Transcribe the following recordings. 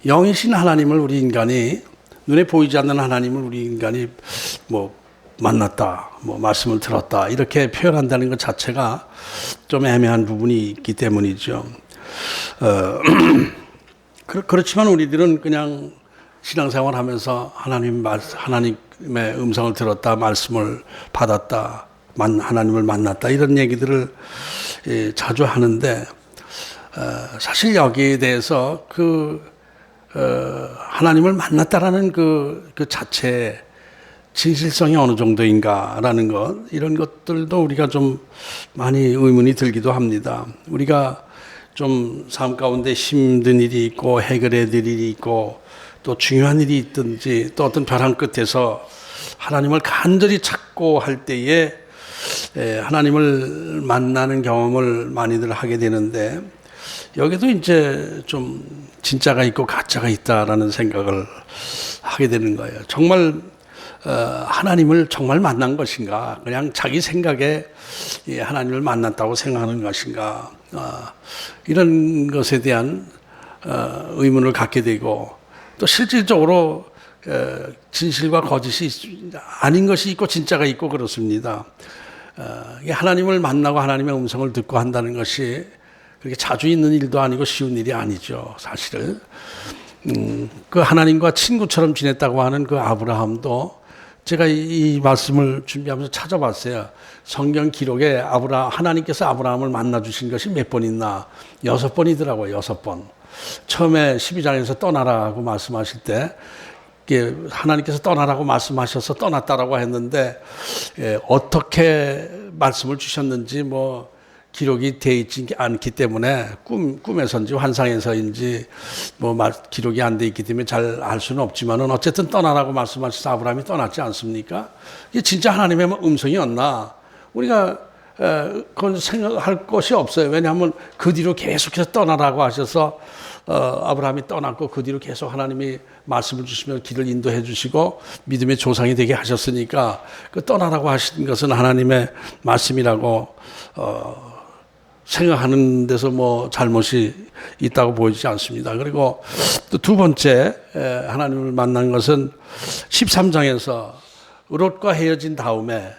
영이신 하나님을 우리 인간이, 눈에 보이지 않는 하나님을 우리 인간이 뭐 만났다, 뭐 말씀을 들었다 이렇게 표현한다는 것 자체가 좀 애매한 부분이 있기 때문이죠. 그렇지만 우리들은 그냥 신앙생활 하면서 하나님의 음성을 들었다, 말씀을 받았다, 하나님을 만났다 이런 얘기들을 자주 하는데, 사실 여기에 대해서 하나님을 만났다라는 그 자체의 진실성이 어느 정도인가라는 것, 이런 것들도 우리가 좀 많이 의문이 들기도 합니다. 우리가 좀 삶 가운데 힘든 일이 있고 해결해야 될 일이 있고 또 중요한 일이 있든지 또 어떤 벼랑 끝에서 하나님을 간절히 찾고 할 때에 하나님을 만나는 경험을 많이들 하게 되는데, 여기도 이제 좀 진짜가 있고 가짜가 있다라는 생각을 하게 되는 거예요. 정말 하나님을 정말 만난 것인가, 그냥 자기 생각에 하나님을 만났다고 생각하는 것인가, 이런 것에 대한 의문을 갖게 되고, 또 실질적으로 진실과 거짓이 아닌 것이 있고 진짜가 있고 그렇습니다. 하나님을 만나고 하나님의 음성을 듣고 한다는 것이 그렇게 자주 있는 일도 아니고 쉬운 일이 아니죠, 사실은. 그 하나님과 친구처럼 지냈다고 하는 그 아브라함도, 제가 이 말씀을 준비하면서 찾아봤어요. 성경 기록에 하나님께서 아브라함을 만나 주신 것이 몇 번 있나? 6번이더라고요, 6번. 처음에 12장에서 떠나라고 말씀하실 때, 하나님께서 떠나라고 말씀하셔서 떠났다라고 했는데, 어떻게 말씀을 주셨는지 기록이 되어 있지 않기 때문에 꿈에서인지 환상에서인지 기록이 안 되어 있기 때문에 잘 알 수는 없지만은, 어쨌든 떠나라고 말씀하셔서 아브라함이 떠났지 않습니까? 이게 진짜 하나님의 음성이었나? 우리가 그건 생각할 것이 없어요. 왜냐하면 그 뒤로 계속해서 떠나라고 하셔서 아브라함이 떠났고, 그 뒤로 계속 하나님이 말씀을 주시며 길을 인도해 주시고 믿음의 조상이 되게 하셨으니까, 그 떠나라고 하신 것은 하나님의 말씀이라고 생각하는 데서 잘못이 있다고 보이지 않습니다. 그리고 또 두 번째 하나님을 만난 것은 13장에서 롯과 헤어진 다음에,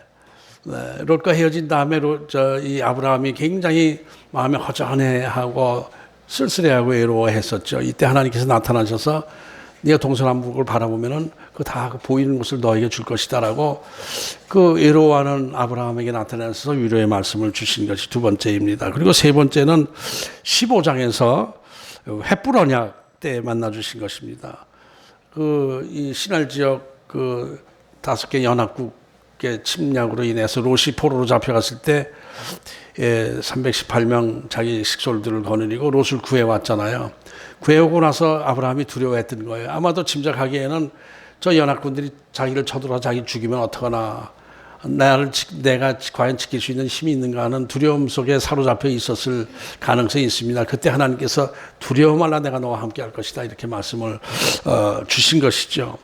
이 아브라함이 굉장히 마음이 허전해하고 쓸쓸해하고 외로워했었죠. 이때 하나님께서 나타나셔서 네가 동서남북을 바라보면은 다 보이는 것을 너에게 줄 것이다라고 그 외로워하는 아브라함에게 나타나셔서 위로의 말씀을 주신 것이 두 번째입니다. 그리고 세 번째는 15장에서 횃불 언약 때 만나 주신 것입니다. 이 신할 지역 5개 연합국의 침략으로 인해서 롯이 포로로 잡혀갔을 때 318명 자기 식솔들을 거느리고 롯을 구해왔잖아요. 구해오고 나서 아브라함이 두려워했던 거예요. 아마도 짐작하기에는 저 연합군들이 자기를 쳐들어 자기 죽이면 어떡하나, 내가 과연 지킬 수 있는 힘이 있는가 하는 두려움 속에 사로잡혀 있었을 가능성이 있습니다. 그때 하나님께서 두려워 말라, 내가 너와 함께 할 것이다, 이렇게 말씀을 주신 것이죠.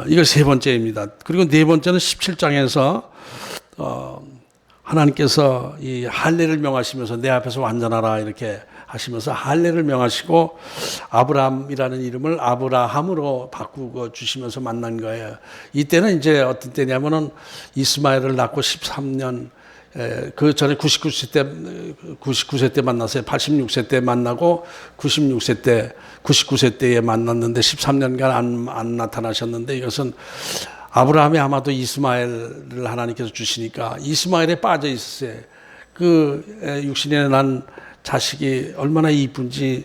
이거 세 번째입니다. 그리고 네 번째는 17장에서 하나님께서 이 할례를 명하시면서 내 앞에서 완전하라 이렇게 하시면서 할례를 명하시고 아브라함이라는 이름을 아브라함으로 바꾸고 주시면서 만난 거예요. 이때는 이제 어떤 때냐면은 이스마엘을 낳고 13년, 그 전에 99세 때 만났어요. 86세 때 만나고 99세 때에 만났는데 13년간 안 나타나셨는데, 이것은 아브라함이 아마도 이스마엘을 하나님께서 주시니까 이스마엘에 빠져 있었어요. 육신에 난 자식이 얼마나 이쁜지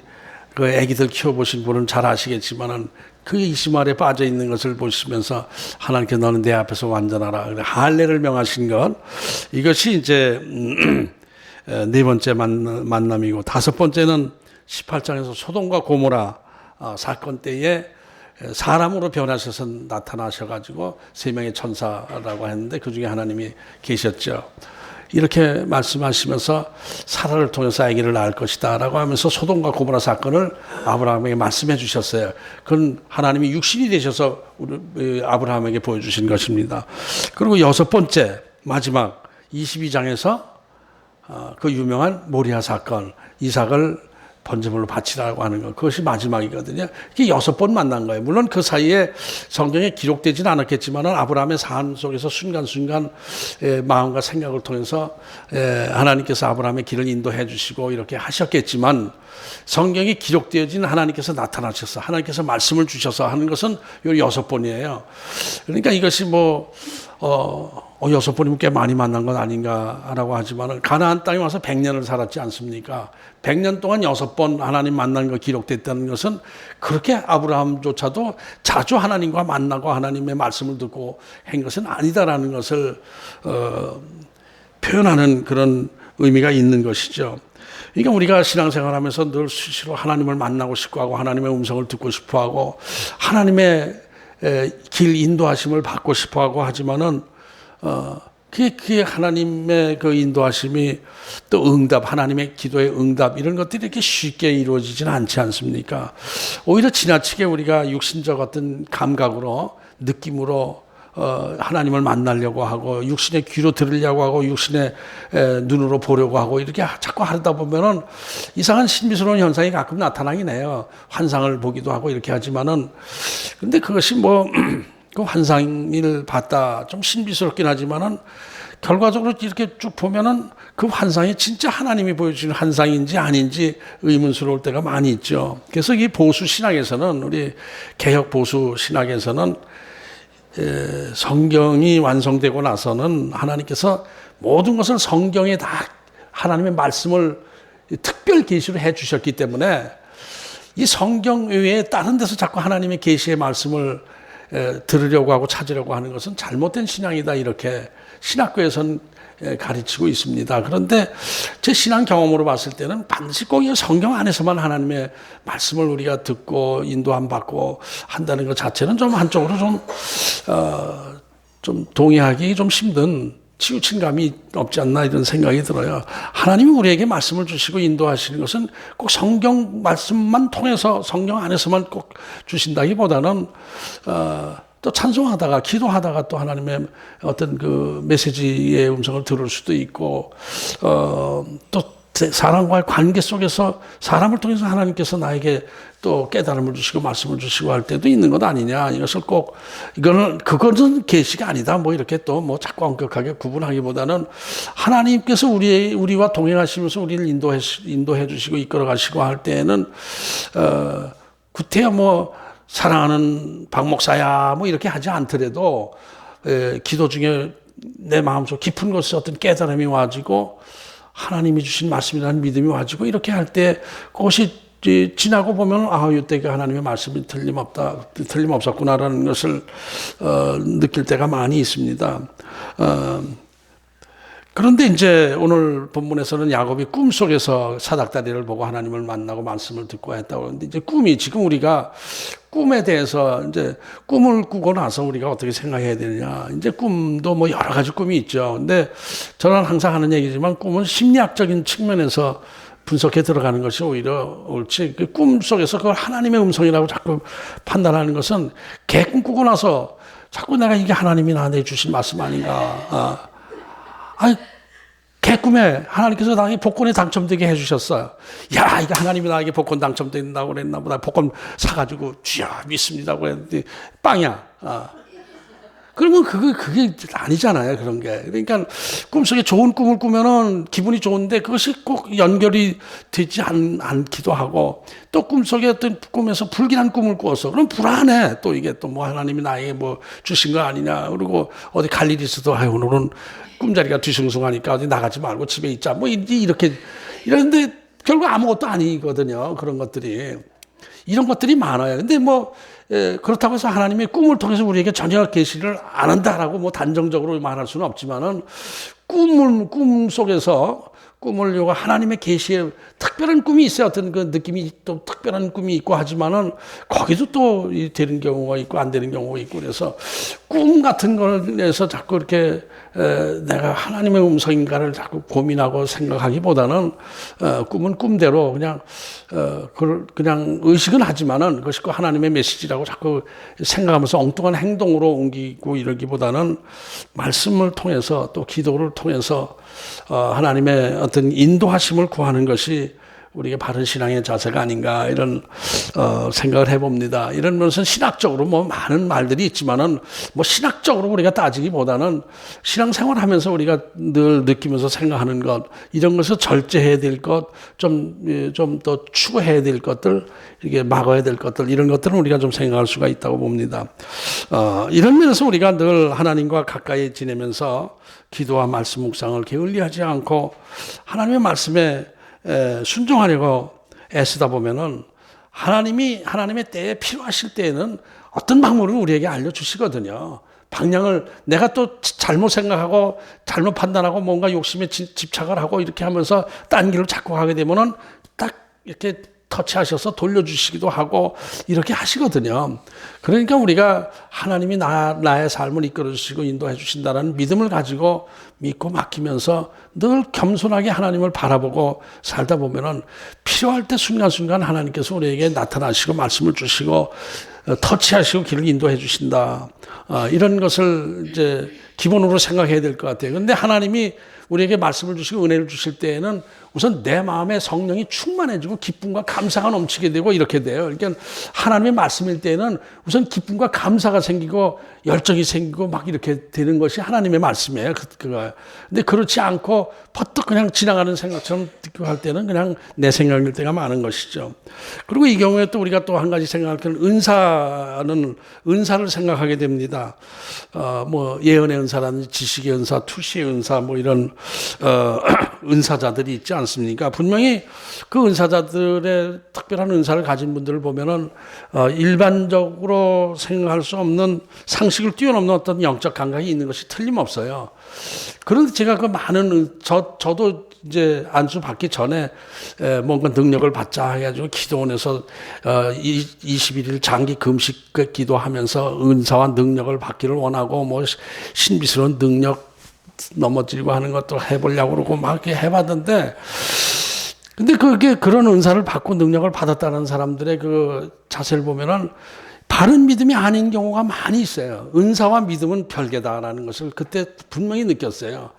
그 아기들 키워보신 분은 잘 아시겠지만은, 그 이스마엘에 빠져 있는 것을 보시면서 하나님께서 너는 내 앞에서 완전하라, 할례를 명하신 것, 이것이 이제 네 번째 만남이고, 다섯 번째는 18장에서 소돔과 고모라 사건 때에 사람으로 변하셔서 나타나셔가지고 세 명의 천사라고 했는데 그 중에 하나님이 계셨죠. 이렇게 말씀하시면서 사라를 통해서 아기를 낳을 것이다 라고 하면서 소돔과 고모라 사건을 아브라함에게 말씀해 주셨어요. 그건 하나님이 육신이 되셔서 아브라함에게 보여주신 것입니다. 그리고 여섯 번째 마지막 22장에서 그 유명한 모리아 사건, 이삭을 번제물로 바치라고 하는 것, 그것이 마지막이거든요. 이게 6번 만난 거예요. 물론 그 사이에 성경에 기록되지는 않았겠지만 아브라함의 삶 속에서 순간순간 마음과 생각을 통해서 하나님께서 아브라함의 길을 인도해 주시고 이렇게 하셨겠지만, 성경이 기록되어진 하나님께서 나타나셔서 하나님께서 말씀을 주셔서 하는 것은 요 6번이에요. 그러니까 이것이 6번이면 꽤 많이 만난 건 아닌가라고 하지만, 가나안 땅에 와서 100년을 살았지 않습니까? 100년 동안 6번 하나님 만난 거 기록됐다는 것은 그렇게 아브라함조차도 자주 하나님과 만나고 하나님의 말씀을 듣고 한 것은 아니다라는 것을 표현하는 그런 의미가 있는 것이죠. 그러니까 우리가 신앙생활하면서 늘 수시로 하나님을 만나고 싶어하고 하나님의 음성을 듣고 싶어하고 하나님의 길 인도하심을 받고 싶어하고 하지만은 그게 하나님의 그 인도하심이 또 응답, 하나님의 기도의 응답, 이런 것들이 이렇게 쉽게 이루어지지는 않지 않습니까? 오히려 지나치게 우리가 육신적 어떤 감각으로, 느낌으로 하나님을 만나려고 하고 육신의 귀로 들으려고 하고 육신의 눈으로 보려고 하고 이렇게 자꾸 하다 보면은 이상한 신비스러운 현상이 가끔 나타나긴 해요. 환상을 보기도 하고 이렇게 하지만은, 근데 그것이 그 환상을 봤다 좀 신비스럽긴 하지만은 결과적으로 이렇게 쭉 보면은 그 환상이 진짜 하나님이 보여주는 환상인지 아닌지 의문스러울 때가 많이 있죠. 그래서 이 보수 신학에서는, 우리 개혁 보수 신학에서는 성경이 완성되고 나서는 하나님께서 모든 것을 성경에 다 하나님의 말씀을 특별 계시로 해 주셨기 때문에 이 성경 외에 다른 데서 자꾸 하나님의 계시의 말씀을 들으려고 하고 찾으려고 하는 것은 잘못된 신앙이다, 이렇게 신학교에서는 가르치고 있습니다. 그런데 제 신앙 경험으로 봤을 때는 반드시 꼭 이 성경 안에서만 하나님의 말씀을 우리가 듣고 인도함 받고 한다는 것 자체는 좀 한쪽으로 좀 동의하기 좀 힘든, 치우친 감이 없지 않나 이런 생각이 들어요. 하나님이 우리에게 말씀을 주시고 인도하시는 것은 꼭 성경 말씀만 통해서 성경 안에서만 꼭 주신다기보다는 또 찬송하다가 기도하다가 또 하나님의 어떤 그 메시지의 음성을 들을 수도 있고, 또 사람과의 관계 속에서 사람을 통해서 하나님께서 나에게 또 깨달음을 주시고 말씀을 주시고 할 때도 있는 것 아니냐. 이것을 꼭 그것은 계시가 아니다, 이렇게 또 자꾸 엄격하게 구분하기보다는 하나님께서 우리와 동행하시면서 우리를 인도해 주시고 이끌어 가시고 할 때는 구태여 사랑하는 박 목사야 이렇게 하지 않더라도 기도 중에 내 마음속 깊은 곳에 어떤 깨달음이 와지고 하나님이 주신 말씀이라는 믿음이 와지고 이렇게 할 때 그것이 지나고 보면 이때가 하나님의 말씀이 틀림없었구나라는 것을 느낄 때가 많이 있습니다. 그런데 이제 오늘 본문에서는 야곱이 꿈속에서 사닥다리를 보고 하나님을 만나고 말씀을 듣고 했다고 하는데, 이제 꿈이, 지금 우리가 꿈에 대해서 이제 꿈을 꾸고 나서 우리가 어떻게 생각해야 되느냐. 이제 꿈도 여러 가지 꿈이 있죠. 근데 저는 항상 하는 얘기지만 꿈은 심리학적인 측면에서 분석해 들어가는 것이 오히려 옳지, 그 꿈 속에서 그걸 하나님의 음성이라고 자꾸 판단하는 것은 개꿈 꾸고 나서 자꾸 내가 이게 하나님이 나한테 주신 말씀 아닌가. 개꿈에 하나님께서 나에게 복권에 당첨되게 해주셨어요. 야, 이거 하나님이 나에게 복권 당첨된다고 그랬나 보다. 복권 사가지고 주여 믿습니다 그랬는데 빵이야. 그러면 그게 아니잖아요, 그런 게. 그러니까 꿈속에 좋은 꿈을 꾸면은 기분이 좋은데 그것이 꼭 연결이 되지 않기도 하고, 또 꿈속에 어떤 꿈에서 불길한 꿈을 꾸어서 그럼 불안해. 또 이게 또 하나님이 나에게 주신 거 아니냐. 그리고 어디 갈 일이 있어도 오늘은 꿈자리가 뒤숭숭하니까 어디 나가지 말고 집에 있자. 이렇게 이러는데 결국 아무것도 아니거든요. 그런 것들이. 이런 것들이 많아요. 근데 그렇다고 해서 하나님의 꿈을 통해서 우리에게 전혀 계시를 안 한다라고 단정적으로 말할 수는 없지만은 꿈 속에서 꿈을 요가 하나님의 계시에 특별한 꿈이 있어요. 어떤 그 느낌이 또 특별한 꿈이 있고 하지만은 거기도 또 되는 경우가 있고 안 되는 경우가 있고, 그래서 꿈 같은 걸에서 자꾸 이렇게 내가 하나님의 음성인가를 자꾸 고민하고 생각하기보다는 꿈은 꿈대로 그냥 의식은 하지만은 그것이 하나님의 메시지라고 자꾸 생각하면서 엉뚱한 행동으로 옮기고 이러기보다는 말씀을 통해서 또 기도를 통해서 하나님의 어떤 인도하심을 구하는 것이 우리가 바른 신앙의 자세가 아닌가 이런 생각을 해봅니다. 이런 것은 신학적으로 뭐 많은 말들이 있지만은 뭐 신학적으로 우리가 따지기보다는 신앙생활하면서 우리가 늘 느끼면서 생각하는 것 이런 것을 절제해야 될 것, 좀 더 추구해야 될 것들, 이게 막아야 될 것들 이런 것들은 우리가 좀 생각할 수가 있다고 봅니다. 이런 면에서 우리가 늘 하나님과 가까이 지내면서 기도와 말씀 묵상을 게을리하지 않고 하나님의 말씀에 순종하려고 애쓰다 보면은 하나님의 때에 필요하실 때에는 어떤 방법을 우리에게 알려주시거든요. 방향을 내가 또 잘못 생각하고 잘못 판단하고 뭔가 욕심에 집착을 하고 이렇게 하면서 딴 길을 자꾸 가게 되면은 딱 이렇게 터치하셔서 돌려주시기도 하고 이렇게 하시거든요. 그러니까 우리가 하나님이 나의 삶을 이끌어주시고 인도해 주신다는 믿음을 가지고 믿고 맡기면서 늘 겸손하게 하나님을 바라보고 살다 보면은 필요할 때 순간순간 하나님께서 우리에게 나타나시고 말씀을 주시고 터치하시고 길을 인도해 주신다. 이런 것을 이제 기본으로 생각해야 될 것 같아요. 그런데 하나님이 우리에게 말씀을 주시고 은혜를 주실 때에는 우선 내 마음에 성령이 충만해지고 기쁨과 감사가 넘치게 되고 이렇게 돼요. 그러니까 하나님의 말씀일 때에는 우선 기쁨과 감사가 생기고 열정이 생기고 막 이렇게 되는 것이 하나님의 말씀이에요. 근데 그렇지 않고 퍼뜩 그냥 지나가는 생각처럼 듣고 할 때는 그냥 내 생각일 때가 많은 것이죠. 그리고 이 경우에 또 우리가 또 한 가지 생각할 때는 은사를 생각하게 됩니다. 뭐 예언의 은사라든지 지식의 은사, 투시의 은사 뭐 이런 은사자들이 있지 않습니까? 분명히 그 은사자들의 특별한 은사를 가진 분들을 보면은 일반적으로 생각할 수 없는 상식을 뛰어넘는 어떤 영적 감각이 있는 것이 틀림없어요. 그런데 제가 그 많은 저도 이제 안수 받기 전에 뭔가 능력을 받자 해가지고 기도원에서 21일 장기 금식 기도하면서 은사와 능력을 받기를 원하고 뭐 신비스러운 능력 넘어지고 하는 것도 해보려고 그러고 막 이렇게 해봤는데 근데 그런 은사를 받고 능력을 받았다는 사람들의 그 자세를 보면은 바른 믿음이 아닌 경우가 많이 있어요. 은사와 믿음은 별개다라는 것을 그때 분명히 느꼈어요.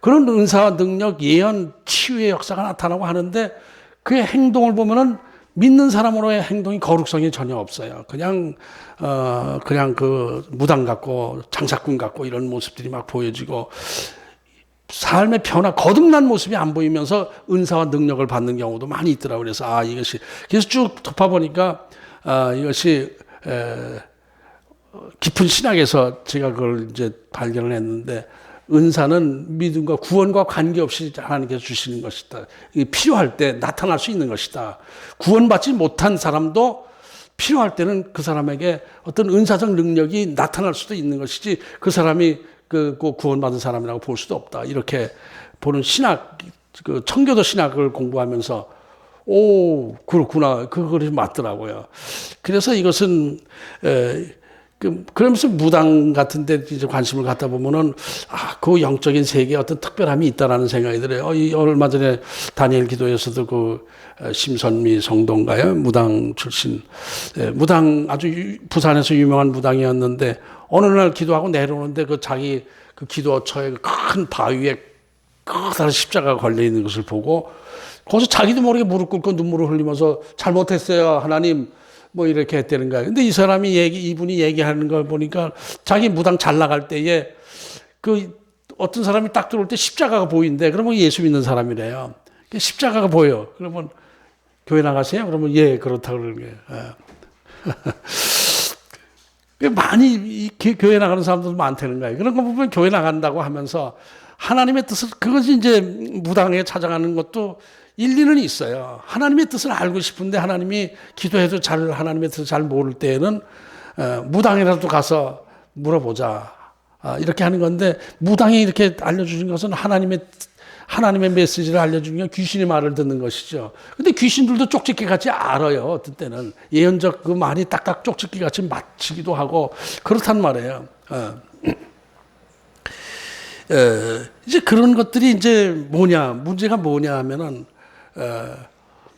그런 은사와 능력, 예언, 치유의 역사가 나타나고 하는데 그의 행동을 보면은 믿는 사람으로의 행동이 거룩성이 전혀 없어요. 그냥 그 무당 같고 장사꾼 같고 이런 모습들이 막 보여지고 삶의 변화, 거듭난 모습이 안 보이면서 은사와 능력을 받는 경우도 많이 있더라고요. 그래서 이것이 그래서 쭉 덮어보니까 이것이 깊은 신학에서 제가 그걸 이제 발견을 했는데 은사는 믿음과 구원과 관계없이 하나님께서 주시는 것이다. 필요할 때 나타날 수 있는 것이다. 구원받지 못한 사람도 필요할 때는 그 사람에게 어떤 은사적 능력이 나타날 수도 있는 것이지 그 사람이 꼭 구원받은 사람이라고 볼 수도 없다. 이렇게 보는 신학, 그 청교도 신학을 공부하면서 그렇구나. 그것이 맞더라고요. 그래서 이것은 그러면서 무당 같은 데 이제 관심을 갖다 보면은 그 영적인 세계에 어떤 특별함이 있다라는 생각이 들어요. 얼마 전에 다니엘 기도에서도 그 심선미 성도인가요? 무당 출신. 무당 아주 부산에서 유명한 무당이었는데 어느 날 기도하고 내려오는데 자기 기도처에 큰 바위에 커다란 십자가가 걸려 있는 것을 보고 거기서 자기도 모르게 무릎 꿇고 눈물을 흘리면서 잘못했어요. 하나님. 뭐 이렇게 했다는 거예요. 근데 이분이 얘기하는 걸 보니까 자기 무당 잘 나갈 때에 어떤 사람이 딱 들어올 때 십자가가 보인대. 그러면 예수 믿는 사람이래요. 십자가가 보여. 그러면 교회 나가세요? 그러면 예, 그렇다고 그러는 거예요. 많이 교회 나가는 사람들도 많다는 거예요. 그런 거 보면 교회 나간다고 하면서 하나님의 뜻을 그것이 이제 무당에 찾아가는 것도 일리는 있어요. 하나님의 뜻을 알고 싶은데 하나님이 기도해도 하나님의 뜻을 잘 모를 때에는 무당이라도 가서 물어보자. 이렇게 하는 건데 무당이 이렇게 알려주신 것은 하나님의 메시지를 알려주는 게 귀신의 말을 듣는 것이죠. 근데 귀신들도 쪽집게 같이 알아요. 어떤 때는 예언적 그 말이 딱딱 쪽집게 같이 맞히기도 하고 그렇단 말이에요. 이제 그런 것들이 이제 문제가 뭐냐 하면은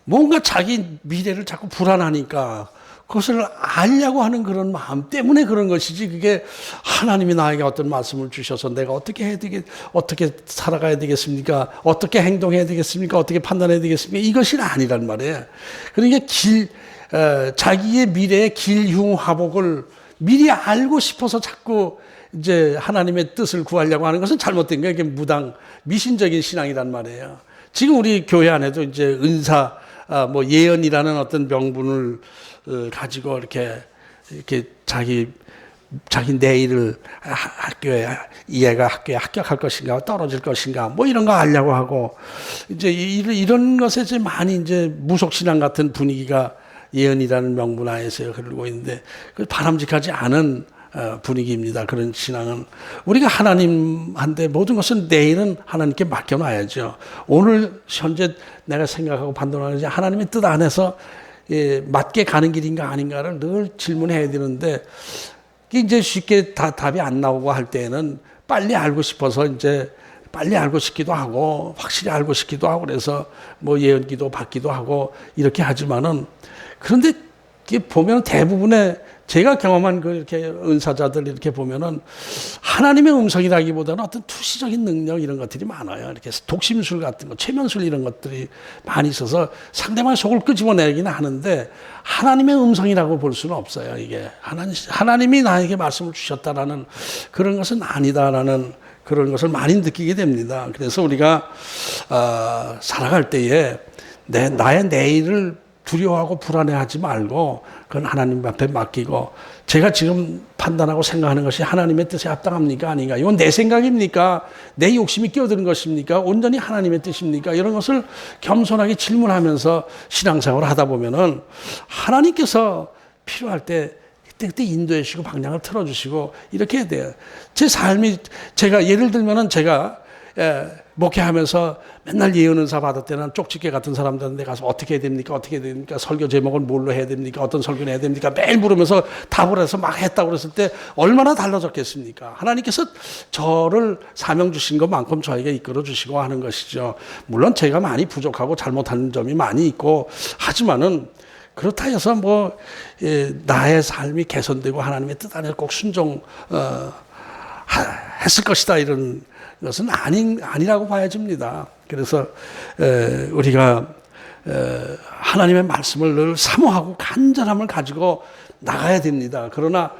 뭔가 자기 미래를 자꾸 불안하니까 그것을 알려고 하는 그런 마음 때문에 그런 것이지, 그게 하나님이 나에게 어떤 말씀을 주셔서 내가 어떻게 살아가야 되겠습니까? 어떻게 행동해야 되겠습니까? 어떻게 판단해야 되겠습니까? 이것이 아니란 말이에요. 그러니까 자기의 미래의 길흉화복을 미리 알고 싶어서 자꾸 이제 하나님의 뜻을 구하려고 하는 것은 잘못된 거예요. 이게 미신적인 신앙이란 말이에요. 지금 우리 교회 안에도 이제 은사, 예언이라는 어떤 명분을 가지고 이렇게 자기 내일을 얘가 학교에 합격할 것인가, 떨어질 것인가, 이런 거 알려고 하고, 이제 이런 것에 이제 많이 이제 무속신앙 같은 분위기가 예언이라는 명분 하에서 흐르고 있는데, 그 바람직하지 않은 분위기입니다. 그런 신앙은. 우리가 하나님한테 모든 것은 내일은 하나님께 맡겨놔야죠. 오늘 현재 내가 생각하고 판단하는 하나님의 뜻 안에서 맞게 가는 길인가 아닌가를 늘 질문해야 되는데, 이제 쉽게 답이 안 나오고 할 때에는 빨리 알고 싶어서 이제 빨리 알고 싶기도 하고 확실히 알고 싶기도 하고 그래서 예언기도 받기도 하고 이렇게 하지만은, 그런데 보면 대부분의 제가 경험한 이렇게 은사자들 이렇게 보면은 하나님의 음성이라기보다는 어떤 투시적인 능력 이런 것들이 많아요. 이렇게 독심술 같은 거, 최면술 이런 것들이 많이 있어서 상대방의 속을 끄집어내기는 하는데 하나님의 음성이라고 볼 수는 없어요. 이게 하나님이 나에게 말씀을 주셨다라는 그런 것은 아니다라는 그런 것을 많이 느끼게 됩니다. 그래서 우리가 살아갈 때에 나의 내일을 두려워하고 불안해하지 말고 그건 하나님 앞에 맡기고, 제가 지금 판단하고 생각하는 것이 하나님의 뜻에 합당합니까 아닌가, 이건 내 생각입니까, 내 욕심이 끼어드는 것입니까, 온전히 하나님의 뜻입니까, 이런 것을 겸손하게 질문하면서 신앙생활을 하다 보면은 하나님께서 필요할 때 그때 인도해 주시고 방향을 틀어주시고 이렇게 해야 돼요. 제 삶이, 제가 예를 들면은 제가 목회하면서 맨날 예언 은사 받을 때는 쪽집게 같은 사람들한테 가서 어떻게 해야 됩니까? 설교 제목은 뭘로 해야 됩니까? 어떤 설교를 해야 됩니까? 매일 물으면서 답을 해서 막 했다고 그랬을 때 얼마나 달라졌겠습니까? 하나님께서 저를 사명 주신 것만큼 저에게 이끌어 주시고 하는 것이죠. 물론 제가 많이 부족하고 잘못한 점이 많이 있고 하지만은, 그렇다 해서 나의 삶이 개선되고 하나님의 뜻 안에 꼭 순종 했을 것이다 이런 것은 아니라고 봐야집니다. 그래서 우리가 하나님의 말씀을 늘 사모하고 간절함을 가지고 나가야 됩니다. 그러나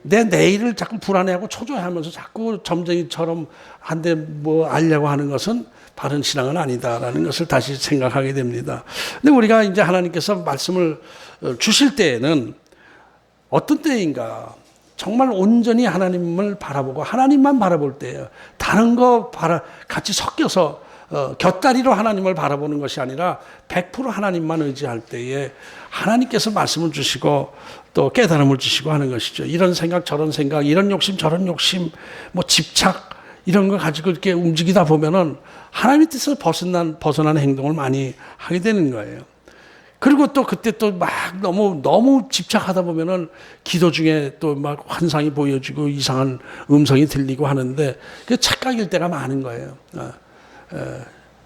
내 내일을 자꾸 불안해하고 초조해하면서 자꾸 점쟁이처럼 한데 알려고 하는 것은 바른 신앙은 아니다라는 것을 다시 생각하게 됩니다. 근데 우리가 이제 하나님께서 말씀을 주실 때에는 어떤 때인가, 정말 온전히 하나님을 바라보고 하나님만 바라볼 때예요. 다른 거 같이 섞여서 곁다리로 하나님을 바라보는 것이 아니라 100% 하나님만 의지할 때에 하나님께서 말씀을 주시고 또 깨달음을 주시고 하는 것이죠. 이런 생각 저런 생각, 이런 욕심 저런 욕심, 집착 이런 거 가지고 이렇게 움직이다 보면은 하나님의 뜻에서 벗어난 행동을 많이 하게 되는 거예요. 그리고 또 그때 또 막 너무 집착하다 보면은 기도 중에 또 막 환상이 보여지고 이상한 음성이 들리고 하는데 그 착각일 때가 많은 거예요.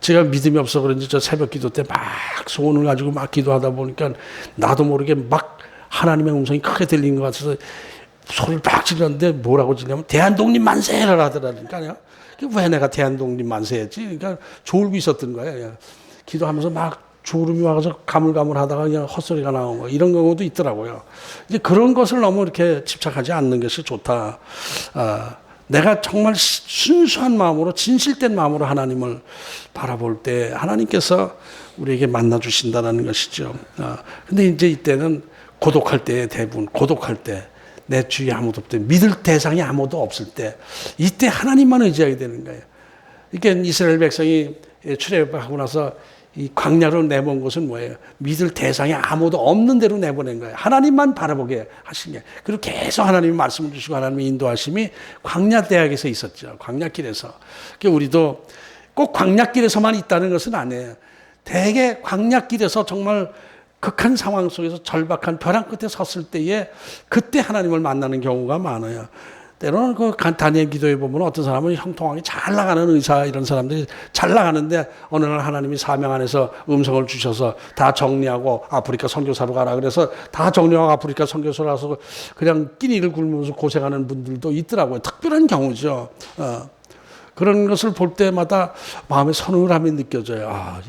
제가 믿음이 없어 그런지 저 새벽 기도 때 막 소원을 가지고 막 기도하다 보니까 나도 모르게 막 하나님의 음성이 크게 들리는 것 같아서 소리를 막 질렀는데 뭐라고 질냐면 대한독립 만세를 하더라니까요. 왜 내가 대한독립 만세했지? 그러니까 졸고 있었던 거예요. 기도하면서 막 졸음이 와서 가물가물하다가 그냥 헛소리가 나온 거, 이런 경우도 있더라고요. 이제 그런 것을 너무 이렇게 집착하지 않는 것이 좋다. 내가 정말 순수한 마음으로 진실된 마음으로 하나님을 바라볼 때 하나님께서 우리에게 만나 주신다는 것이죠. 근데 이제 이때는 고독할 때, 대부분 고독할 때, 내 주위에 아무도 없을 때, 믿을 대상이 아무도 없을 때, 이때 하나님만 의지하게 되는 거예요. 그러니까 이스라엘 백성이 출애굽하고 나서 이 광야로 내본 것은 뭐예요? 믿을 대상이 아무도 없는 대로 내보낸 거예요. 하나님만 바라보게 하신 게. 그리고 계속 하나님이 말씀을 주시고 하나님의 인도하심이 광야 대학에서 있었죠. 광야길에서. 그러니까 우리도 꼭 광야길에서만 있다는 것은 아니에요. 대개 광야길에서 정말 극한 상황 속에서 절박한 벼랑 끝에 섰을 때에 그때 하나님을 만나는 경우가 많아요. 때로는 그 다니엘 기도에 보면 어떤 사람은 형통하게 잘 나가는 의사 이런 사람들이 잘 나가는데 어느 날 하나님이 사명 안에서 음성을 주셔서 다 정리하고 아프리카 선교사로 가라 그래서 다 정리하고 아프리카 선교사로 가서 그냥 끼니를 굶으면서 고생하는 분들도 있더라고요. 특별한 경우죠. 그런 것을 볼 때마다 마음의 서늘함이 느껴져요. 아,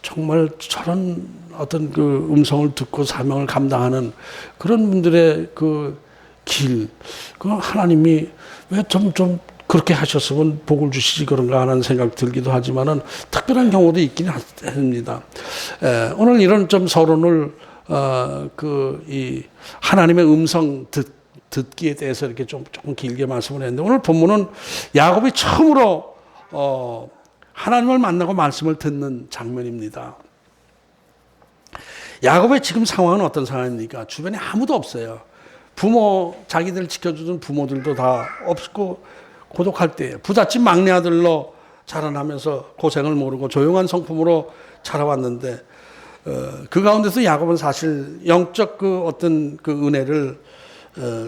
정말 저런 어떤 그 음성을 듣고 사명을 감당하는 그런 분들의 그 길, 그 하나님이 왜 좀 그렇게 하셨으면 복을 주시지 그런가 하는 생각 들기도 하지만은 특별한 경우도 있긴 합니다. 오늘 이런 좀 서론을 이 하나님의 음성 듣기에 대해서 이렇게 조금 길게 말씀을 했는데 오늘 본문은 야곱이 처음으로 하나님을 만나고 말씀을 듣는 장면입니다. 야곱의 지금 상황은 어떤 상황입니까? 주변에 아무도 없어요. 자기들 지켜주던 부모들도 다 없고 고독할 때예요. 부잣집 막내 아들로 자라나면서 고생을 모르고 조용한 성품으로 자라왔는데 그 가운데서 야곱은 사실 영적 그 어떤 그 은혜를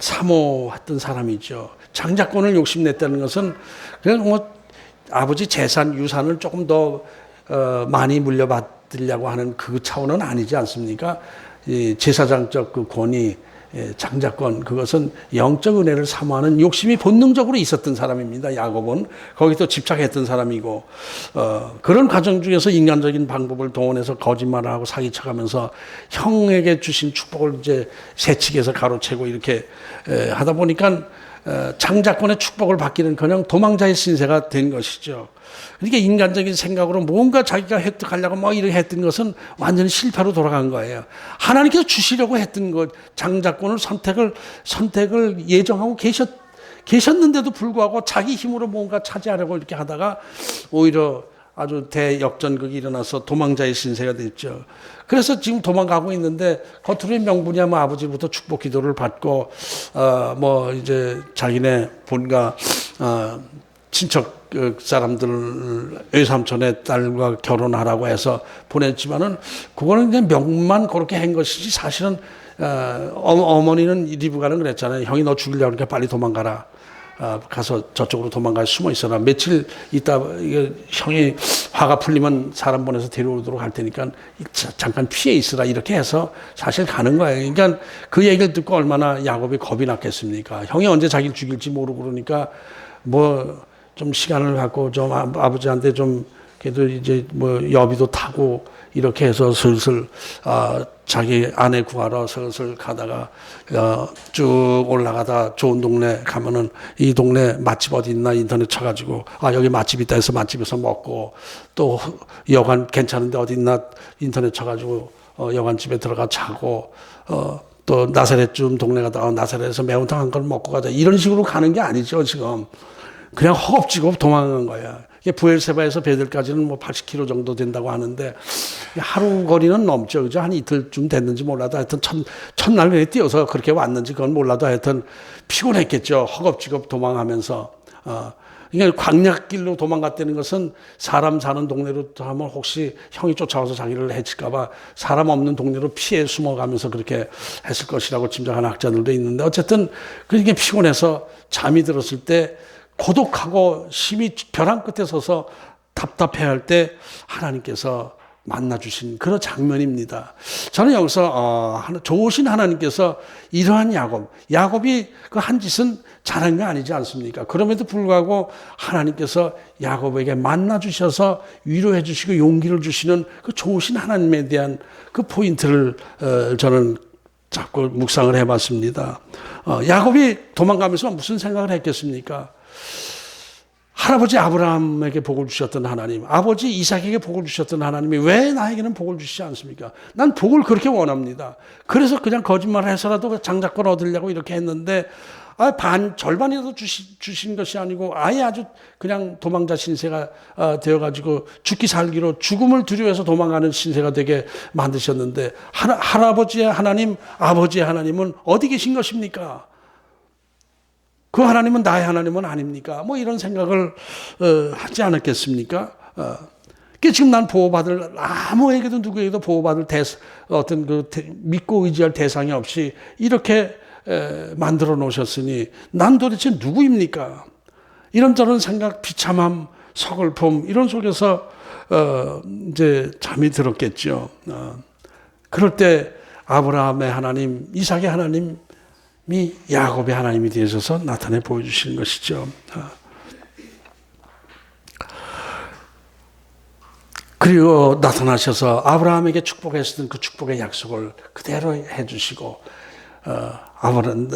사모했던 사람이죠. 장자권을 욕심냈다는 것은 그냥 뭐 아버지 재산, 유산을 조금 더 많이 물려받으려고 하는 그 차원은 아니지 않습니까? 이 제사장적 그 권위, 장자권, 그것은 영적 은혜를 사모하는 욕심이 본능적으로 있었던 사람입니다. 야곱은 거기서 집착했던 사람이고 그런 과정 중에서 인간적인 방법을 동원해서 거짓말을 하고 사기쳐가면서 형에게 주신 축복을 이제 세칙에서 가로채고 이렇게 하다 보니까 장자권의 축복을 받기는커녕 도망자의 신세가 된 것이죠. 그러니까 인간적인 생각으로 뭔가 자기가 획득하려고 뭐 이렇게 했던 것은 완전히 실패로 돌아간 거예요. 하나님께서 주시려고 했던 것, 장자권을 선택을 예정하고 계셨는데도 불구하고 자기 힘으로 뭔가 차지하려고 이렇게 하다가 오히려 아주 대역전극이 일어나서 도망자의 신세가 됐죠. 그래서 지금 도망가고 있는데 겉으로의 명분이야 뭐 아버지부터 축복 기도를 받고 뭐 이제 자기네 본가 친척 사람들 외삼촌의 딸과 결혼하라고 해서 보냈지만은 그거는 그냥 명분만 그렇게 한 것이지 사실은 어머니는 리브가는 그랬잖아요. 형이 너 죽이려고 하니까 빨리 도망가라. 가서 저쪽으로 도망가 숨어 있어라. 며칠 있다 형이 화가 풀리면 사람 보내서 데려오도록 할 테니까 잠깐 피해 있으라 이렇게 해서 사실 가는 거예요. 그러니까 그 얘기를 듣고 얼마나 야곱이 겁이 났겠습니까? 형이 언제 자기를 죽일지 모르고 그러니까 뭐 좀 시간을 갖고 좀 아버지한테 좀 그래도 이제 뭐 여비도 타고 이렇게 해서 슬슬 자기 아내 구하러 슬슬 가다가 쭉 올라가다 좋은 동네 가면은 이 동네 맛집 어디 있나 인터넷 쳐가지고 여기 맛집 있다 해서 맛집에서 먹고 또 여관 괜찮은데 어디 있나 인터넷 쳐가지고 여관집에 들어가 자고 또 나사렛쯤 동네 가다가 나사렛에서 매운탕 한 걸 먹고 가자 이런 식으로 가는 게 아니죠 지금. 그냥 허겁지겁 도망간 거야. 부엘세바에서 베들까지는 뭐 80km 정도 된다고 하는데 하루 거리는 넘죠. 그죠? 한 이틀쯤 됐는지 몰라도 하여튼 첫날 왜 뛰어서 그렇게 왔는지 그건 몰라도 하여튼 피곤했겠죠. 허겁지겁 도망하면서. 그러니까 광약길로 도망갔다는 것은 사람 사는 동네로 하면 혹시 형이 쫓아와서 자기를 해칠까봐 사람 없는 동네로 피해 숨어가면서 그렇게 했을 것이라고 짐작하는 학자들도 있는데 어쨌든 그렇게 피곤해서 잠이 들었을 때 고독하고 심히 벼랑 끝에 서서 답답해할 때 하나님께서 만나주신 그런 장면입니다. 저는 여기서 좋으신 하나님께서 이러한 야곱이 그 한 짓은 잘한 게 아니지 않습니까? 그럼에도 불구하고 하나님께서 야곱에게 만나주셔서 위로해 주시고 용기를 주시는 그 좋으신 하나님에 대한 그 포인트를 저는 자꾸 묵상을 해봤습니다. 야곱이 도망가면서 무슨 생각을 했겠습니까? 할아버지 아브라함에게 복을 주셨던 하나님, 아버지 이삭에게 복을 주셨던 하나님이 왜 나에게는 복을 주시지 않습니까? 난 복을 그렇게 원합니다. 그래서 그냥 거짓말을 해서라도 장자권 얻으려고 이렇게 했는데 절반이라도 주신 것이 아니고 아예 아주 그냥 도망자 신세가 되어가지고 죽기 살기로 죽음을 두려워해서 도망가는 신세가 되게 만드셨는데 할아버지의 하나님, 아버지의 하나님은 어디 계신 것입니까? 그 하나님은 나의 하나님은 아닙니까? 뭐 이런 생각을 하지 않았겠습니까? 지금 난 보호받을 아무에게도 누구에게도 보호받을 어떤 믿고 의지할 대상이 없이 이렇게 만들어 놓으셨으니 난 도대체 누구입니까? 이런저런 생각, 비참함, 서글픔 이런 속에서 이제 잠이 들었겠죠. 그럴 때 아브라함의 하나님, 이삭의 하나님이 야곱의 하나님이 되셔서 나타내 보여주시는 것이죠. 그리고 나타나셔서 아브라함에게 축복했던 그 축복의 약속을 그대로 해주시고,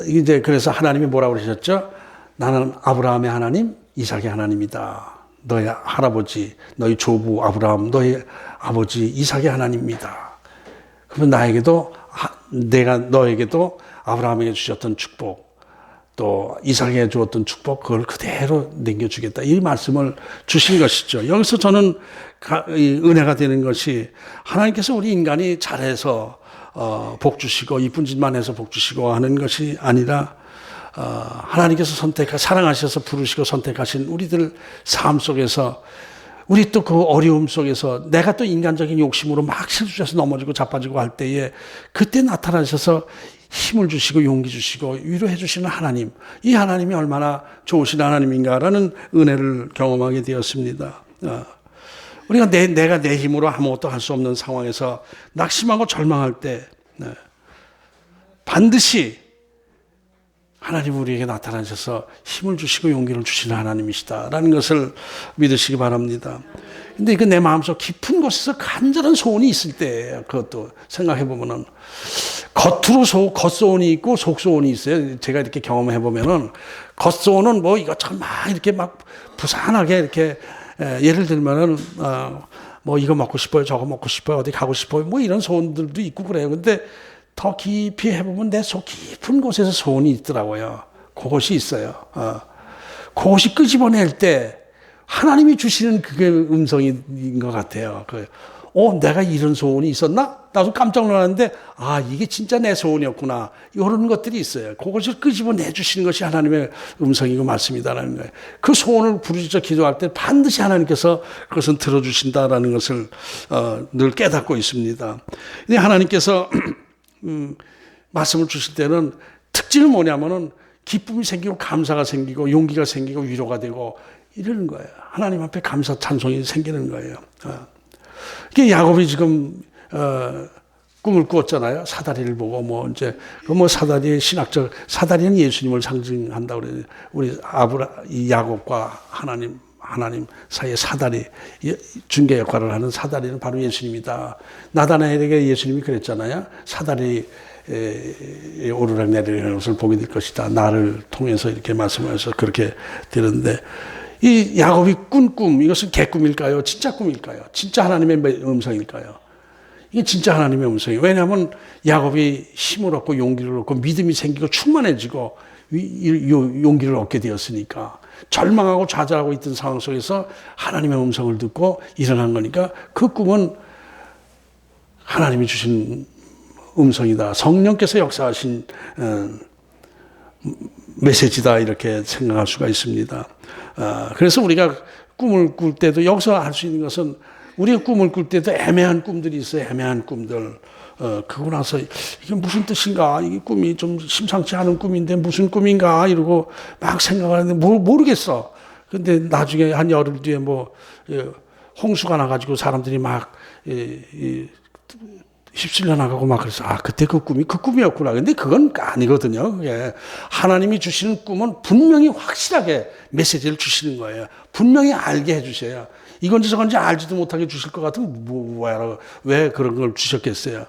이제 그래서 하나님이 뭐라고 그러셨죠? 나는 아브라함의 하나님, 이삭의 하나님이다. 너의 할아버지, 너희 조부 아브라함, 너희 아버지 이삭의 하나님입니다. 그러면 내가 너에게도 아브라함에게 주셨던 축복, 또 이삭에게 주었던 축복, 그걸 그대로 남겨주겠다. 이 말씀을 주신 것이죠. 여기서 저는 은혜가 되는 것이 하나님께서 우리 인간이 잘해서 복 주시고 이쁜 짓만 해서 복 주시고 하는 것이 아니라 하나님께서 사랑하셔서 부르시고 선택하신 우리들 삶 속에서 우리 또 그 어려움 속에서 내가 또 인간적인 욕심으로 막 실수해서 넘어지고 자빠지고 할 때에 그때 나타나셔서 힘을 주시고 용기 주시고 위로해 주시는 하나님, 이 하나님이 얼마나 좋으신 하나님인가라는 은혜를 경험하게 되었습니다. 우리가 내가 내 힘으로 아무것도 할 수 없는 상황에서 낙심하고 절망할 때 반드시 하나님 우리에게 나타나셔서 힘을 주시고 용기를 주시는 하나님이시다라는 것을 믿으시기 바랍니다. 근데 그 내 마음속 깊은 곳에서 간절한 소원이 있을 때 그것도 생각해 보면은 겉으로 겉소원이 있고 속소원이 있어요. 제가 이렇게 경험해 보면은 겉소원은 뭐 이것저것 막 이렇게 막 부산하게 이렇게 예를 들면은 뭐 이거 먹고 싶어요, 저거 먹고 싶어요, 어디 가고 싶어요, 뭐 이런 소원들도 있고 그래요. 근데 더 깊이 해보면 내 속 깊은 곳에서 소원이 있더라고요. 그것이 있어요. 그것이 끄집어낼 때 하나님이 주시는 그게 음성인 것 같아요. 내가 이런 소원이 있었나? 나도 깜짝 놀랐는데 이게 진짜 내 소원이었구나. 이런 것들이 있어요. 그것을 끄집어내 주시는 것이 하나님의 음성이고 말씀이다라는 거예요. 그 소원을 부르짖어 기도할 때 반드시 하나님께서 그것은 들어주신다라는 것을 늘 깨닫고 있습니다. 근데 하나님께서 말씀을 주실 때는 특징은 뭐냐면은 기쁨이 생기고 감사가 생기고 용기가 생기고 위로가 되고 이러는 거예요. 하나님 앞에 감사 찬송이 생기는 거예요. 이게 야곱이 지금 꿈을 꾸었잖아요. 사다리를 보고 사다리의 신학적 사다리는 예수님을 상징한다고 그래요. 우리 이 야곱과 하나님 사이의 사다리, 중개 역할을 하는 사다리는 바로 예수님이다. 나다나엘에게 예수님이 그랬잖아요. 사다리에 오르락 내리는 것을 보게 될 것이다. 나를 통해서 이렇게 말씀하셔서 그렇게 되는데, 이 야곱이 꾼 꿈, 이것은 개꿈일까요? 진짜 꿈일까요? 진짜 하나님의 음성일까요? 이게 진짜 하나님의 음성이에요. 왜냐하면 야곱이 힘을 얻고 용기를 얻고 믿음이 생기고 충만해지고 용기를 얻게 되었으니까, 절망하고 좌절하고 있던 상황 속에서 하나님의 음성을 듣고 일어난 거니까 그 꿈은 하나님이 주신 음성이다. 성령께서 역사하신 메시지다, 이렇게 생각할 수가 있습니다. 그래서 우리가 꿈을 꿀 때도 여기서 할 수 있는 것은, 우리가 꿈을 꿀 때도 애매한 꿈들이 있어요. 애매한 꿈들. 그러고 나서 이게 무슨 뜻인가? 이게 꿈이 좀 심상치 않은 꿈인데 무슨 꿈인가? 이러고 막 생각하는데 모르겠어. 근데 나중에 한 열흘 뒤에 홍수가 나가지고 사람들이 막 휩쓸려 나가고 막 그래서 그때 그 꿈이 그 꿈이었구나. 근데 그건 아니거든요. 그게 하나님이 주시는 꿈은 분명히 확실하게 메시지를 주시는 거예요. 분명히 알게 해주셔야. 이건지 저건지 알지도 못하게 주실 것 같으면 왜 그런 걸 주셨겠어요.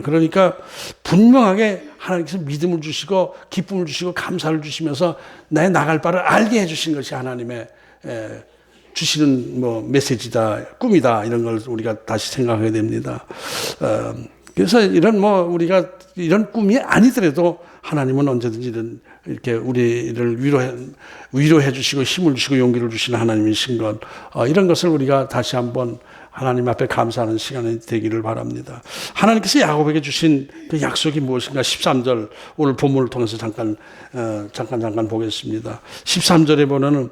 그러니까 분명하게 하나님께서 믿음을 주시고 기쁨을 주시고 감사를 주시면서 나의 나갈 바를 알게 해주신 것이 하나님의 주시는 메시지다, 꿈이다, 이런 걸 우리가 다시 생각하게 됩니다. 그래서 우리가 이런 꿈이 아니더라도 하나님은 언제든지 이렇게 우리를 위로해 주시고 힘을 주시고 용기를 주시는 하나님이신 것, 이런 것을 우리가 다시 한번 하나님 앞에 감사하는 시간이 되기를 바랍니다. 하나님께서 야곱에게 주신 그 약속이 무엇인가? 13절, 오늘 본문을 통해서 잠깐 보겠습니다. 13절에 보면은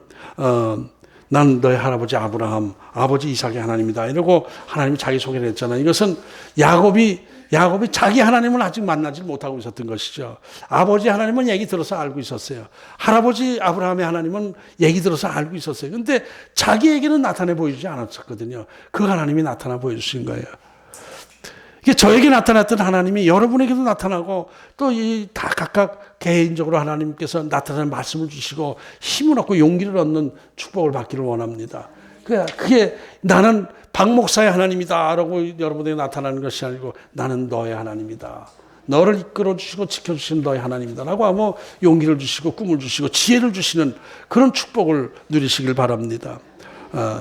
난 너의 할아버지 아브라함, 아버지 이삭의 하나님이다, 이러고 하나님이 자기 소개를 했잖아요. 이것은 야곱이 야곱이 자기 하나님을 아직 만나지 못하고 있었던 것이죠. 아버지 하나님은 얘기 들어서 알고 있었어요. 할아버지 아브라함의 하나님은 얘기 들어서 알고 있었어요. 근데 자기에게는 나타내 보이지 않았었거든요. 그 하나님이 나타나 보여주신 거예요. 이게 저에게 나타났던 하나님이 여러분에게도 나타나고 또 이 다 각각 개인적으로 하나님께서 나타나는 말씀을 주시고 힘을 얻고 용기를 얻는 축복을 받기를 원합니다. 그게 나는 박 목사의 하나님이다 라고 여러분에게 나타나는 것이 아니고 나는 너의 하나님이다. 너를 이끌어 주시고 지켜주시는 너의 하나님이다 라고 하고 용기를 주시고 꿈을 주시고 지혜를 주시는 그런 축복을 누리시길 바랍니다.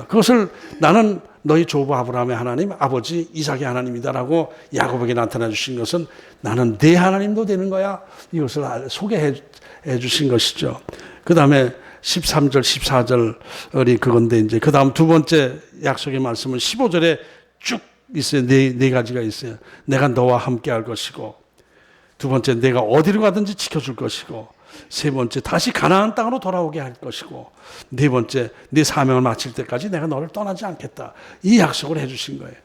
그것을 나는 너희 조부 아브라함의 하나님, 아버지 이삭의 하나님이다라고 야곱에게 나타나 주신 것은 나는 내 하나님도 되는 거야. 이것을 소개해 주신 것이죠. 그 다음에 13절, 14절이 그건데 이제 그 다음 두 번째 약속의 말씀은 15절에 쭉 있어요. 네 가지가 있어요. 내가 너와 함께 할 것이고, 두 번째 내가 어디로 가든지 지켜줄 것이고, 세 번째 다시 가나안 땅으로 돌아오게 할 것이고, 네 번째 네 사명을 마칠 때까지 내가 너를 떠나지 않겠다. 이 약속을 해주신 거예요.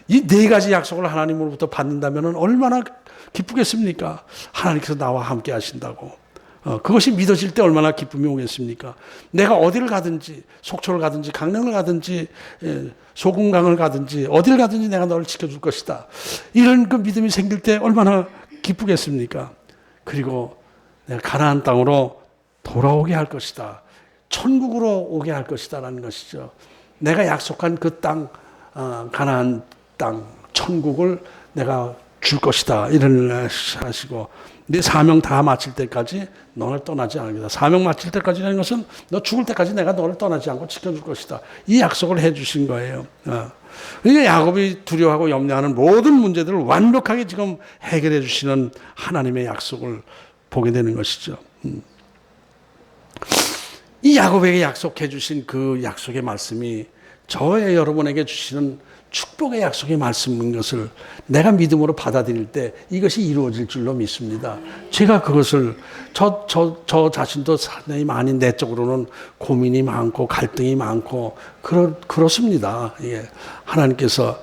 이 네 가지 약속을 하나님으로부터 받는다면 얼마나 기쁘겠습니까? 하나님께서 나와 함께 하신다고. 그것이 믿어질 때 얼마나 기쁨이 오겠습니까? 내가 어디를 가든지, 속초를 가든지 강릉을 가든지 소금강을 가든지 어디를 가든지 내가 너를 지켜줄 것이다. 이런 그 믿음이 생길 때 얼마나 기쁘겠습니까? 그리고 내가 가나안 땅으로 돌아오게 할 것이다. 천국으로 오게 할 것이다 라는 것이죠. 내가 약속한 그 땅, 가나안 땅, 천국을 내가 줄 것이다. 이런 하시고, 네 사명 다 마칠 때까지 너를 떠나지 않겠다. 사명 마칠 때까지라는 것은 너 죽을 때까지 내가 너를 떠나지 않고 지켜줄 것이다. 이 약속을 해 주신 거예요. 그러니까 야곱이 두려워하고 염려하는 모든 문제들을 완벽하게 지금 해결해 주시는 하나님의 약속을 보게 되는 것이죠. 이 야곱에게 약속해 주신 그 약속의 말씀이 저의 여러분에게 주시는 축복의 약속의 말씀인 것을 내가 믿음으로 받아들일 때 이것이 이루어질 줄로 믿습니다. 제가 그것을 저 자신도 상당히 많이 내적으로는 고민이 많고 갈등이 많고 그렇습니다. 예. 하나님께서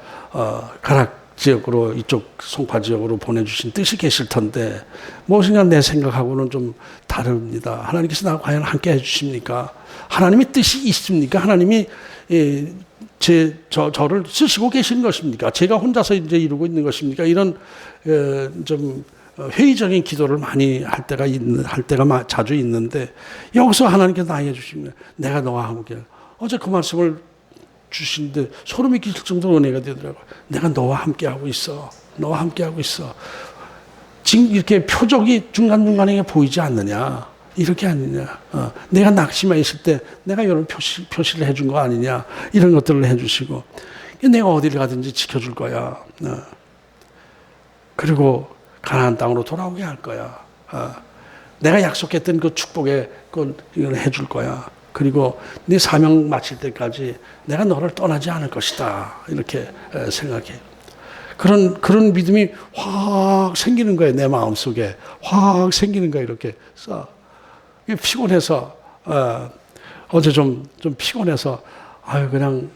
가락 지역으로 이쪽 송파 지역으로 보내주신 뜻이 계실 텐데 무엇인가 내 생각하고는 좀 다릅니다. 하나님께서 나와 과연 함께 해주십니까? 하나님의 뜻이 있습니까? 하나님이 저를 쓰시고 계신 것입니까? 제가 혼자서 이제 이루고 있는 것입니까? 이런 좀 회의적인 기도를 많이 할 때가 자주 있는데 여기서 하나님께서 나에게 주시면 내가 너와 함께. 어제 그 말씀을 주신데 소름이 끼칠 정도로 은혜가 되더라고요. 내가 너와 함께하고 있어. 너와 함께하고 있어. 지금 이렇게 표적이 중간중간에 보이지 않느냐. 이렇게 아니냐. 내가 낙심해 있을 때 내가 이런 표시를 해준 거 아니냐. 이런 것들을 해주시고 내가 어디를 가든지 지켜줄 거야. 그리고 가나안 땅으로 돌아오게 할 거야. 내가 약속했던 그 축복에 이걸 해줄 거야. 그리고 네 사명 마칠 때까지 내가 너를 떠나지 않을 것이다. 이렇게 생각해. 그런 믿음이 확 생기는 거예요. 내 마음속에. 확 생기는 거예요. 이렇게. 피곤해서, 어제 좀 피곤해서, 그냥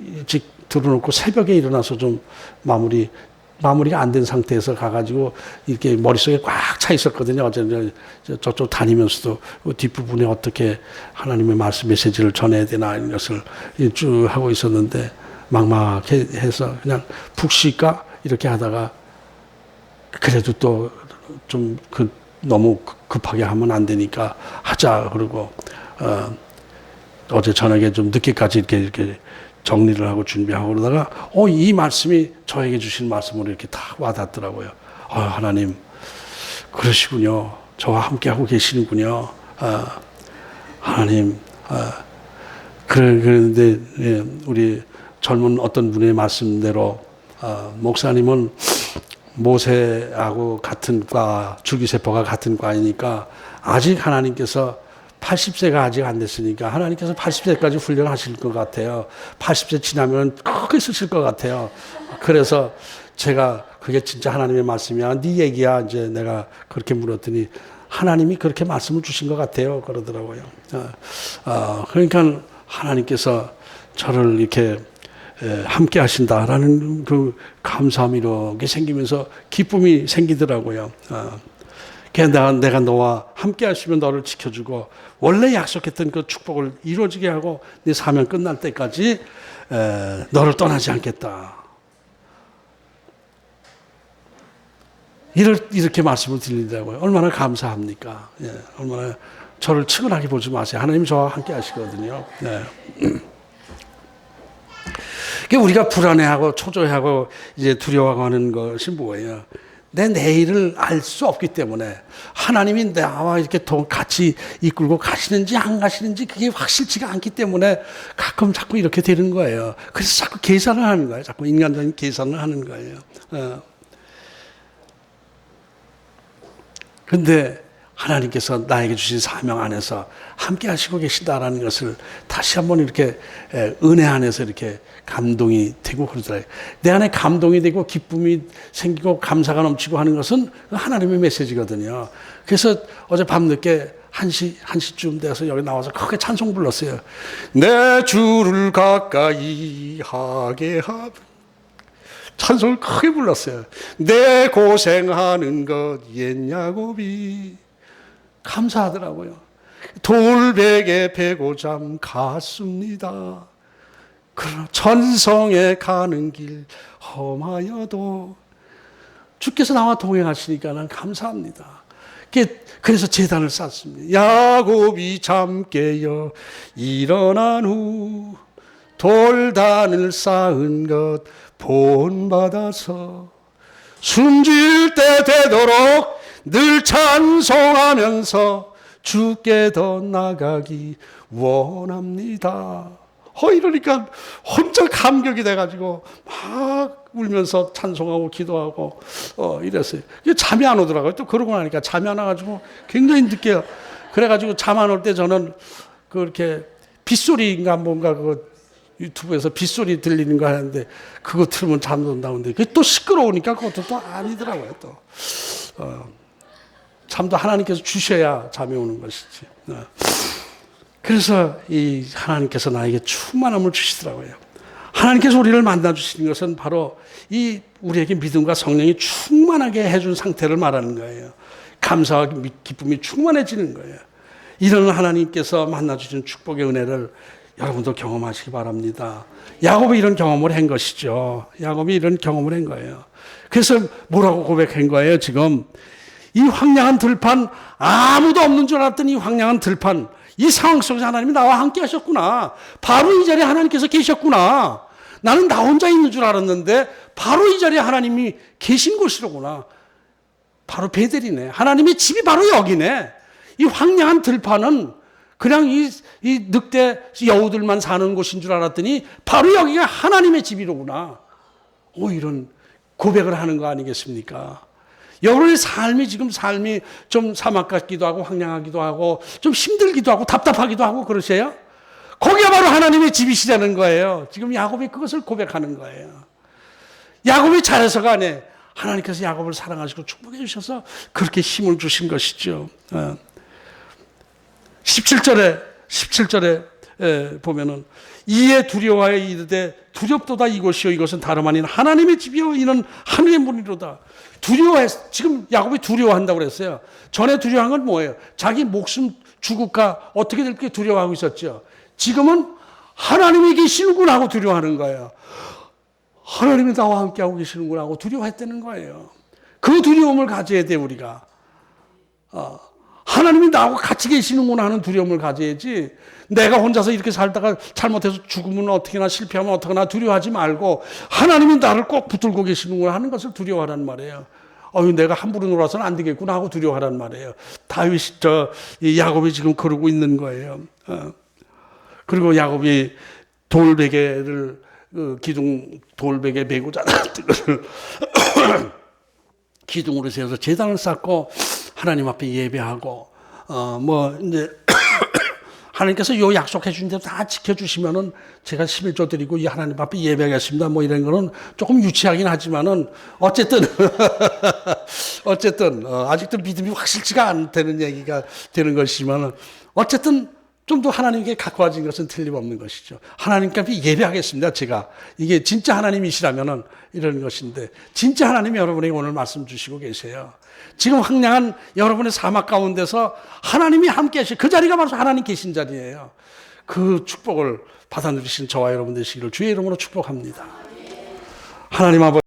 일찍 들어놓고 새벽에 일어나서 좀 마무리가 안 된 상태에서 가가지고 이렇게 머릿속에 꽉 차 있었거든요. 어제 저쪽 다니면서도 그 뒷부분에 어떻게 하나님의 말씀 메시지를 전해야 되나 이런 것을 쭉 하고 있었는데 막막해서 그냥 푹 쉴까 이렇게 하다가 그래도 또 좀 너무 급하게 하면 안 되니까 하자 그러고 어제 저녁에 좀 늦게까지 이렇게 정리를 하고 준비하고 그러다가 이 말씀이 저에게 주신 말씀으로 이렇게 다 와닿더라고요. 하나님 그러시군요. 저와 함께하고 계시는군요. 하나님 그런데 우리 젊은 어떤 분의 말씀대로 목사님은 모세하고 같은 과 줄기세포가 같은 과이니까 아직 하나님께서 80세가 아직 안 됐으니까 하나님께서 80세까지 훈련하실 것 같아요. 80세 지나면 크게 쓰실 것 같아요. 그래서 제가 그게 진짜 하나님의 말씀이야. 네 얘기야. 이제 내가 그렇게 물었더니 하나님이 그렇게 말씀을 주신 것 같아요. 그러더라고요. 그러니까 하나님께서 저를 이렇게 함께 하신다라는 그 감사함이 이렇게 생기면서 기쁨이 생기더라고요. 내가 너와 함께 하시면 너를 지켜주고 원래 약속했던 그 축복을 이루어지게 하고 네 사명 끝날 때까지 너를 떠나지 않겠다. 이렇게 말씀을 드리더라고요. 얼마나 감사합니까? 얼마나 저를 측은하게 보지 마세요. 하나님 저와 함께 하시거든요. 우리가 불안해하고 초조해하고 이제 두려워하고 하는 것이 뭐예요? 내 내일을 알 수 없기 때문에 하나님이 나와 이렇게 같이 이끌고 가시는지 안 가시는지 그게 확실치가 않기 때문에 가끔 자꾸 이렇게 되는 거예요. 그래서 자꾸 계산을 하는 거예요. 자꾸 인간적인 계산을 하는 거예요. 근데 하나님께서 나에게 주신 사명 안에서 함께 하시고 계시다라는 것을 다시 한번 이렇게 은혜 안에서 이렇게 감동이 되고 그러더라고요. 내 안에 감동이 되고 기쁨이 생기고 감사가 넘치고 하는 것은 하나님의 메시지거든요. 그래서 어제 밤늦게 1시쯤 돼서 여기 나와서 크게 찬송 불렀어요. 내 주를 가까이 하게 하며 찬송을 크게 불렀어요. 내 고생하는 것 옛 야곱이 감사하더라고요. 돌베개 베고잠 갔습니다. 그러나 전성에 가는 길 험하여도 주께서 나와 동행하시니까 난 감사합니다. 그래서 제단을 쌓습니다. 야곱이 잠 깨어 일어난 후 돌단을 쌓은 것 본받아서 숨질 때 되도록 늘 찬송하면서 주께 더 나가기 원합니다. 이러니까 혼자 감격이 돼가지고 막 울면서 찬송하고 기도하고 이랬어요. 잠이 안 오더라고요. 또 그러고 나니까 잠이 안 와가지고 굉장히 늦게 그래가지고 잠 안 올 때 저는 그렇게 빗소리인가 뭔가 그 유튜브에서 빗소리 들리는 거 하는데 그거 들으면 잠도 온다는데 그게 또 시끄러우니까 그것도 또 아니더라고요. 또 잠도 하나님께서 주셔야 잠이 오는 것이지. 그래서 이 하나님께서 나에게 충만함을 주시더라고요. 하나님께서 우리를 만나 주시는 것은 바로 이 우리에게 믿음과 성령이 충만하게 해준 상태를 말하는 거예요. 감사와 기쁨이 충만해지는 거예요. 이런 하나님께서 만나 주신 축복의 은혜를 여러분도 경험하시기 바랍니다. 야곱이 이런 경험을 한 것이죠. 야곱이 이런 경험을 한 거예요. 그래서 뭐라고 고백한 거예요? 지금 이 황량한 들판, 아무도 없는 줄 알았던 이 황량한 들판, 이 상황 속에서 하나님이 나와 함께 하셨구나. 바로 이 자리에 하나님께서 계셨구나. 나는 나 혼자 있는 줄 알았는데 바로 이 자리에 하나님이 계신 곳이로구나. 바로 베델이네. 하나님의 집이 바로 여기네. 이 황량한 들판은 그냥 이 늑대 여우들만 사는 곳인 줄 알았더니 바로 여기가 하나님의 집이로구나. 이런 고백을 하는 거 아니겠습니까? 여러분의 삶이 좀 사막 같기도 하고 황량하기도 하고 좀 힘들기도 하고 답답하기도 하고 그러세요? 거기가 바로 하나님의 집이시라는 거예요. 지금 야곱이 그것을 고백하는 거예요. 야곱이 잘해서가 아니에요. 하나님께서 야곱을 사랑하시고 축복해 주셔서 그렇게 힘을 주신 것이죠. 17절에 보면은 이에 두려워하여 이르되 두렵도다 이곳이요 이것은 다름 아닌 하나님의 집이요 이는 하늘의 문이로다. 지금 야곱이 두려워한다고 그랬어요. 전에 두려워한 건 뭐예요? 자기 목숨 죽을까 어떻게 될까 두려워하고 있었죠. 지금은 하나님이 계시는구나 하고 두려워하는 거예요. 하나님이 나와 함께하고 계시는구나 하고 두려워했다는 거예요. 그 두려움을 가져야 돼 우리가. 하나님이 나하고 같이 계시는구나 하는 두려움을 가져야지 내가 혼자서 이렇게 살다가 잘못해서 죽으면 어떻게나 실패하면 어떡하나 두려워하지 말고 하나님이 나를 꼭 붙들고 계시는구나 하는 것을 두려워하란 말이에요. 내가 함부로 놀아서는 안 되겠구나 하고 두려워하란 말이에요. 야곱이 지금 그러고 있는 거예요. 그리고 야곱이 돌베개를 돌베개 메고자 기둥으로 세워서 제단을 쌓고 하나님 앞에 예배하고 이제 하나님께서 요 약속해 주신 대로 다 지켜주시면은 제가 11조 드리고 이 하나님 앞에 예배하겠습니다. 이런 거는 조금 유치하긴 하지만은 어쨌든 아직도 믿음이 확실치가 않다는 얘기가 되는 것이지만은 어쨌든 좀 더 하나님께 가까워진 것은 틀림없는 것이죠. 하나님께 예배하겠습니다. 제가 이게 진짜 하나님이시라면은 이런 것인데, 진짜 하나님이 여러분에게 오늘 말씀 주시고 계세요. 지금 황량한 여러분의 사막 가운데서 하나님이 함께 하시, 그 자리가 바로 하나님 계신 자리예요. 그 축복을 받아 누리신 저와 여러분 되시기를 주의 이름으로 축복합니다. 하나님 아버지